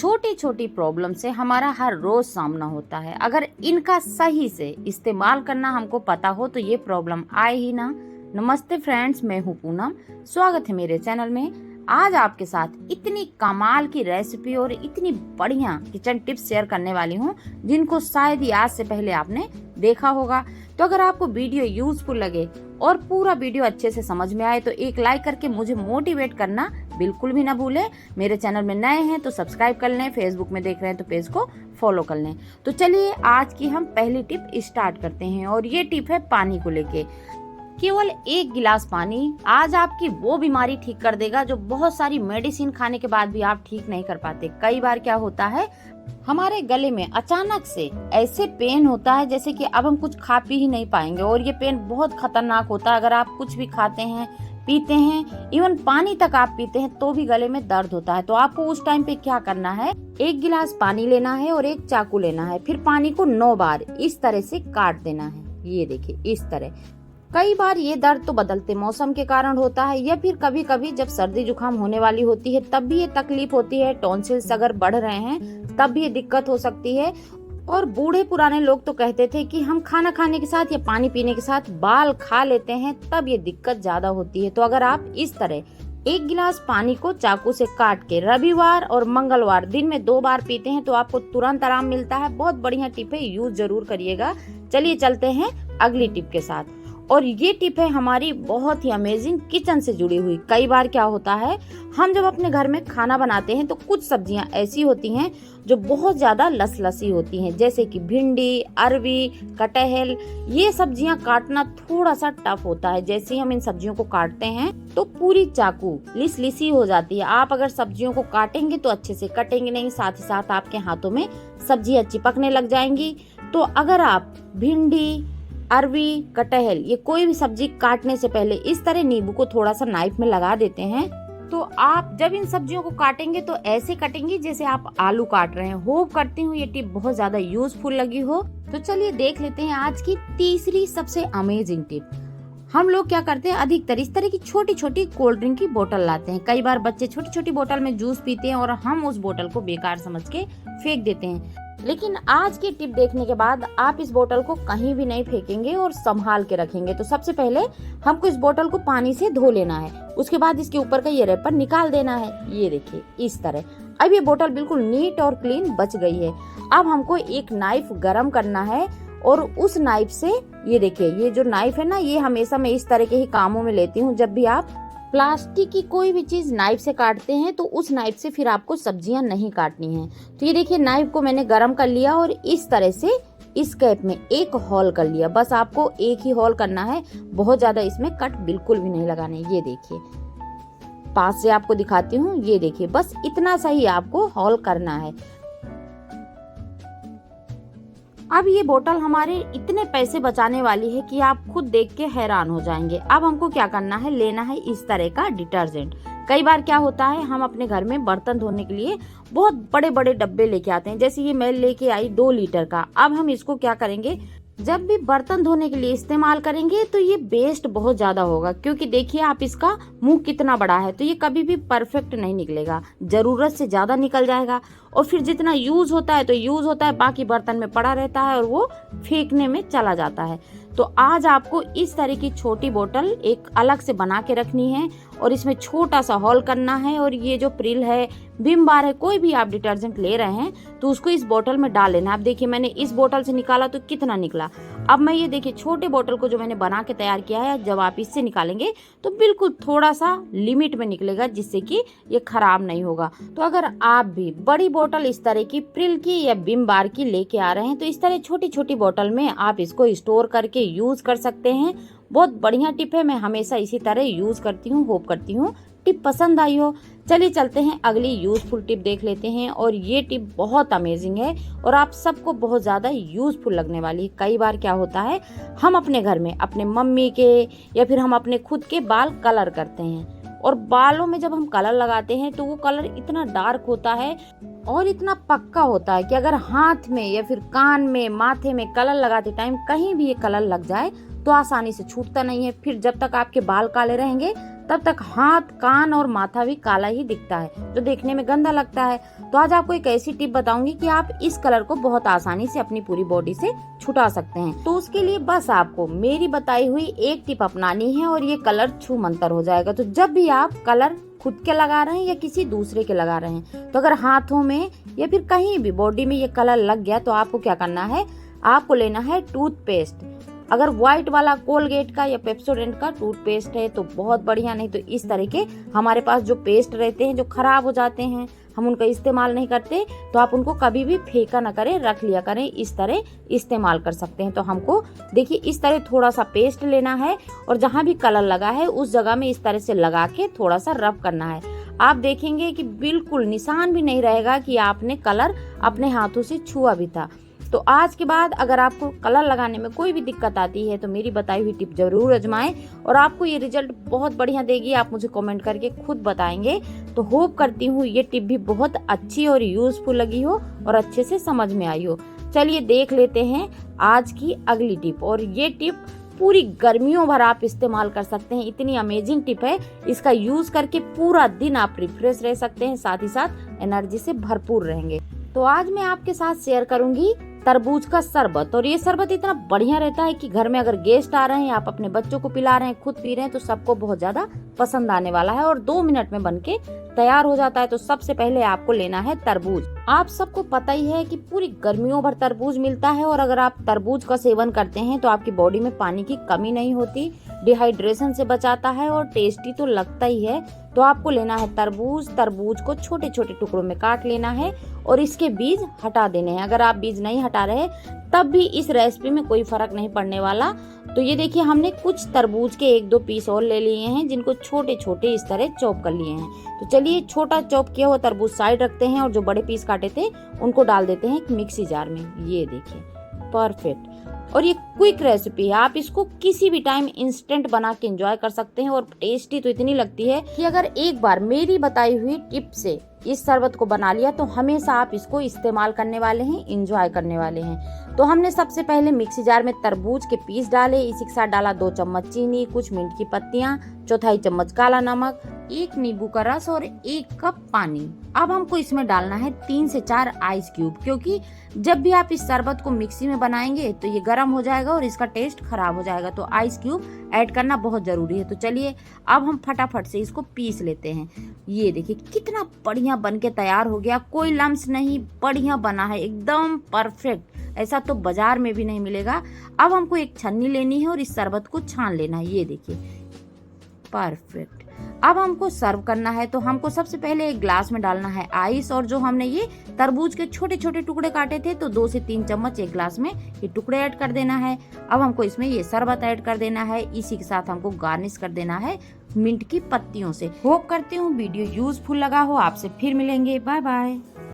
छोटी छोटी प्रॉब्लम से हमारा हर रोज सामना होता है। अगर इनका सही से इस्तेमाल करना हमको पता हो तो ये प्रॉब्लम आए ही ना। नमस्ते फ्रेंड्स, मैं हूँ पूनम। स्वागत है मेरे चैनल में। आज आपके साथ इतनी कमाल की रेसिपी और इतनी बढ़िया किचन टिप्स शेयर करने वाली हूँ जिनको शायद ही आज से पहले आपने देखा होगा। तो अगर आपको वीडियो यूजफुल लगे और पूरा वीडियो अच्छे से समझ में आए तो एक लाइक करके मुझे मोटिवेट करना बिल्कुल भी ना भूलें। मेरे चैनल में नए हैं तो सब्सक्राइब कर लें, फेसबुक में देख रहे हैं तो पेज को फॉलो कर लें। तो चलिए आज की हम पहली टिप स्टार्ट करते हैं और ये टिप है पानी को लेके। केवल 1 गिलास पानी आज आपकी वो बीमारी ठीक कर देगा जो बहुत सारी मेडिसिन खाने के बाद भी आप ठीक नहीं कर पाते। कई बार क्या होता है, हमारे गले में अचानक से ऐसे पेन होता है जैसे कि अब हम कुछ खा पी ही नहीं पाएंगे, और ये पेन बहुत खतरनाक होता है। अगर आप कुछ भी खाते हैं, पीते हैं, इवन पानी तक आप पीते हैं तो भी गले में दर्द होता है। तो आपको उस टाइम पे क्या करना है, 1 गिलास पानी लेना है और एक चाकू लेना है। फिर पानी को 9 बार इस तरह से काट देना है। ये देखिए इस तरह। कई बार ये दर्द तो बदलते मौसम के कारण होता है, या फिर कभी कभी जब सर्दी जुकाम होने वाली होती है तब भी ये तकलीफ होती है। टॉन्सिल्स अगर बढ़ रहे हैं तब भी ये दिक्कत हो सकती है। और बूढ़े पुराने लोग तो कहते थे कि हम खाना खाने के साथ या पानी पीने के साथ बाल खा लेते हैं तब ये दिक्कत ज्यादा होती है। तो अगर आप इस तरह 1 गिलास पानी को चाकू से काट के रविवार और मंगलवार दिन में 2 बार पीते हैं तो आपको तुरंत आराम मिलता है। बहुत बढ़िया टिप है, यूज जरूर करिएगा। चलिए चलते हैं अगली टिप के साथ। और ये टिप है हमारी बहुत ही अमेजिंग किचन से जुड़ी हुई। कई बार क्या होता है, हम जब अपने घर में खाना बनाते हैं तो कुछ सब्जियां ऐसी होती हैं जो बहुत ज्यादा लसलसी होती हैं, जैसे कि भिंडी, अरवी, कटहल। ये सब्जियां काटना थोड़ा सा टफ होता है। जैसे ही हम इन सब्जियों को काटते हैं तो पूरी चाकू लिसी हो जाती है। आप अगर सब्जियों को काटेंगे तो अच्छे से कटेंगे नहीं, साथ ही साथ आपके हाथों में सब्जियां चिपकने लग जाएंगी। तो अगर आप भिंडी, अरवी, कटहल, ये कोई भी सब्जी काटने से पहले इस तरह नींबू को थोड़ा सा नाइफ में लगा देते हैं तो आप जब इन सब्जियों को काटेंगे तो ऐसे कटेंगे जैसे आप आलू काट रहे हैं। होप करती हूँ ये टिप बहुत ज्यादा यूजफुल लगी हो। तो चलिए देख लेते हैं आज की तीसरी सबसे अमेजिंग टिप। हम लोग क्या करते हैं, अधिकतर इस तरह की छोटी छोटी कोल्ड ड्रिंक की बोतल लाते हैं। कई बार बच्चे छोटी छोटी बोतल में जूस पीते हैं और हम उस बोतल को बेकार समझ के फेंक देते हैं। लेकिन आज की टिप देखने के बाद आप इस बोतल को कहीं भी नहीं फेंकेंगे और संभाल के रखेंगे। तो सबसे पहले हमको इस बोतल को पानी से धो लेना है। उसके बाद इसके ऊपर का ये रैपर निकाल देना है। ये देखिए इस तरह। अब ये बोतल बिल्कुल नीट और क्लीन बच गई है। अब हमको एक नाइफ गरम करना है और उस नाइफ से, ये देखिए ये जो नाइफ है ना, ये हमेशा मैं इस तरह के ही कामों में लेती हूँ। जब भी आप प्लास्टिक की कोई भी चीज नाइफ से काटते हैं तो उस नाइफ से फिर आपको सब्जियां नहीं काटनी है। तो ये देखिए नाइफ को मैंने गरम कर लिया और इस तरह से इस कैप में एक होल कर लिया। बस आपको एक ही होल करना है, बहुत ज्यादा इसमें कट बिल्कुल भी नहीं लगाने। ये देखिए पास से आपको दिखाती हूँ। ये देखिए बस इतना सा ही आपको होल करना है। अब ये बोतल हमारे इतने पैसे बचाने वाली है कि आप खुद देख के हैरान हो जाएंगे। अब हमको क्या करना है, लेना है इस तरह का डिटर्जेंट। कई बार क्या होता है, हम अपने घर में बर्तन धोने के लिए बहुत बड़े बड़े डब्बे लेके आते हैं। जैसे ये मैं लेके आई 2 लीटर का। अब हम इसको क्या करेंगे, जब भी बर्तन धोने के लिए इस्तेमाल करेंगे तो ये वेस्ट बहुत ज्यादा होगा, क्योंकि देखिए आप इसका मुंह कितना बड़ा है। तो ये कभी भी परफेक्ट नहीं निकलेगा, जरूरत से ज्यादा निकल जाएगा। और फिर जितना यूज होता है तो यूज होता है, बाकी बर्तन में पड़ा रहता है और वो फेंकने में चला जाता है। तो आज आपको इस तरह की छोटी बोतल एक अलग से बना के रखनी है और इसमें छोटा सा होल करना है। और ये जो प्रिल है, विम बार है, कोई भी आप डिटर्जेंट ले रहे हैं तो उसको इस बोतल में डाल लेना। आप देखिए मैंने इस बोतल से निकाला तो कितना निकला। अब मैं ये देखिए छोटे बोतल को जो मैंने बना के तैयार किया है, जब आप इससे निकालेंगे तो बिल्कुल थोड़ा सा लिमिट में निकलेगा, जिससे कि ये खराब नहीं होगा। तो अगर आप भी बड़ी बोतल इस तरह की प्रिल की या विम बार की लेके आ रहे हैं तो इस तरह छोटी छोटी बोतल में आप इसको स्टोर करके यूज कर सकते हैं। बहुत बढ़िया टिप है, मैं हमेशा इसी तरह यूज करती हूँ। होप करती हूँ टिप पसंद आई हो। चलिए चलते हैं अगली यूजफुल टिप देख लेते हैं। और ये टिप बहुत अमेजिंग है और आप सबको बहुत ज्यादा यूजफुल लगने वाली है। कई बार क्या होता है, हम अपने घर में अपने मम्मी के या फिर हम अपने खुद के बाल कलर करते हैं, और बालों में जब हम कलर लगाते हैं तो वो कलर इतना डार्क होता है और इतना पक्का होता है कि अगर हाथ में या फिर कान में, माथे में कलर लगाते टाइम कहीं भी ये कलर लग जाए तो आसानी से छूटता नहीं है। फिर जब तक आपके बाल काले रहेंगे तब तक हाथ, कान और माथा भी काला ही दिखता है, जो देखने में गंदा लगता है। तो आज आपको एक ऐसी टिप बताऊंगी कि आप इस कलर को बहुत आसानी से अपनी पूरी बॉडी से छुटा सकते हैं। तो उसके लिए बस आपको मेरी बताई हुई एक टिप अपनानी है और ये कलर छू मंतर हो जाएगा। तो जब भी आप कलर खुद के लगा रहे हैं या किसी दूसरे के लगा रहे हैं, तो अगर हाथों में या फिर कहीं भी बॉडी में ये कलर लग गया तो आपको क्या करना है, आपको लेना है टूथपेस्ट। अगर व्हाइट वाला कोलगेट का या पेप्सोडेंट का टूथपेस्ट है तो बहुत बढ़िया, नहीं तो इस तरह के हमारे पास जो पेस्ट रहते हैं जो खराब हो जाते हैं, हम उनका इस्तेमाल नहीं करते, तो आप उनको कभी भी फेंका ना करें, रख लिया करें, इस तरह इस्तेमाल कर सकते हैं। तो हमको देखिए इस तरह थोड़ा सा पेस्ट लेना है और जहाँ भी कलर लगा है उस जगह में इस तरह से लगा के थोड़ा सा रब करना है। आप देखेंगे कि बिल्कुल निशान भी नहीं रहेगा कि आपने कलर अपने हाथों से छुआ भी था। तो आज के बाद अगर आपको कलर लगाने में कोई भी दिक्कत आती है तो मेरी बताई हुई टिप जरूर आजमाएं और आपको ये रिजल्ट बहुत बढ़िया देगी। आप मुझे कमेंट करके खुद बताएंगे। तो होप करती हूँ ये टिप भी बहुत अच्छी और यूजफुल लगी हो और अच्छे से समझ में आई हो। चलिए देख लेते हैं आज की अगली टिप। और ये टिप पूरी गर्मियों भर आप इस्तेमाल कर सकते हैं, इतनी अमेजिंग टिप है। इसका यूज करके पूरा दिन आप रिफ्रेश रह सकते हैं, साथ ही साथ एनर्जी से भरपूर रहेंगे। तो आज मैं आपके साथ शेयर करूंगी तरबूज का शरबत। और ये शरबत इतना बढ़िया रहता है कि घर में अगर गेस्ट आ रहे हैं, आप अपने बच्चों को पिला रहे हैं, खुद पी रहे हैं, तो सबको बहुत ज्यादा पसंद आने वाला है और 2 मिनट में बनके तैयार हो जाता है। तो सबसे पहले आपको लेना है तरबूज। आप सबको पता ही है कि पूरी गर्मियों भर तरबूज मिलता है और अगर आप तरबूज का सेवन करते हैं तो आपकी बॉडी में पानी की कमी नहीं होती, डिहाइड्रेशन से बचाता है और टेस्टी तो लगता ही है। तो आपको लेना है तरबूज। तरबूज को छोटे छोटे टुकड़ों में काट लेना है और इसके बीज हटा देने हैं। अगर आप बीज नहीं हटा रहे तब भी इस रेसिपी में कोई फर्क नहीं पड़ने वाला। तो ये देखिए हमने कुछ तरबूज के 1-2 पीस और ले लिए हैं, जिनको छोटे छोटे इस तरह चॉप कर लिए हैं। तो चलिए छोटा चॉप किया हुआ तरबूज साइड रखते हैं और जो बड़े पीस काटे थे उनको डाल देते हैं एक मिक्सी जार में। ये देखिए परफेक्ट। और ये क्विक रेसिपी है, आप इसको किसी भी टाइम इंस्टेंट बना के एंजॉय कर सकते हैं और टेस्टी तो इतनी लगती है कि अगर एक बार मेरी बताई हुई टिप से इस शरबत को बना लिया तो हमेशा आप इसको इस्तेमाल करने वाले हैं, एंजॉय करने वाले हैं। तो हमने सबसे पहले मिक्सी जार में तरबूज के पीस डाले, इसी के साथ डाला 2 चम्मच चीनी, कुछ मिंट की पत्तियां, 1/4 चम्मच काला नमक, 1 नींबू का रस और 1 कप पानी। अब हमको इसमें डालना है 3 से 4 आइस क्यूब, क्योंकि जब भी आप इस शरबत को मिक्सी में बनाएंगे तो ये गर्म हो जाएगा और इसका टेस्ट खराब हो जाएगा। तो आइस क्यूब ऐड करना बहुत जरूरी है। तो चलिए अब हम फटाफट से इसको पीस लेते हैं। ये देखिए कितना बढ़िया बनके तैयार हो गया, कोई लम्स नहीं, बढ़िया बना है, एकदम परफेक्ट। ऐसा तो बाजार में भी नहीं मिलेगा। अब हमको एक छन्नी लेनी है और इस शरबत को छान लेना है। ये देखिए परफेक्ट। अब हमको सर्व करना है। तो हमको सबसे पहले एक ग्लास में डालना है आइस और जो हमने ये तरबूज के छोटे छोटे टुकड़े काटे थे तो 2 से 3 चम्मच एक ग्लास में ये टुकड़े ऐड कर देना है। अब हमको इसमें ये शरबत ऐड कर देना है। इसी के साथ हमको गार्निश कर देना है मिंट की पत्तियों से। होप करती हूँ वीडियो यूजफुल लगा हो। आपसे फिर मिलेंगे, बाय बाय।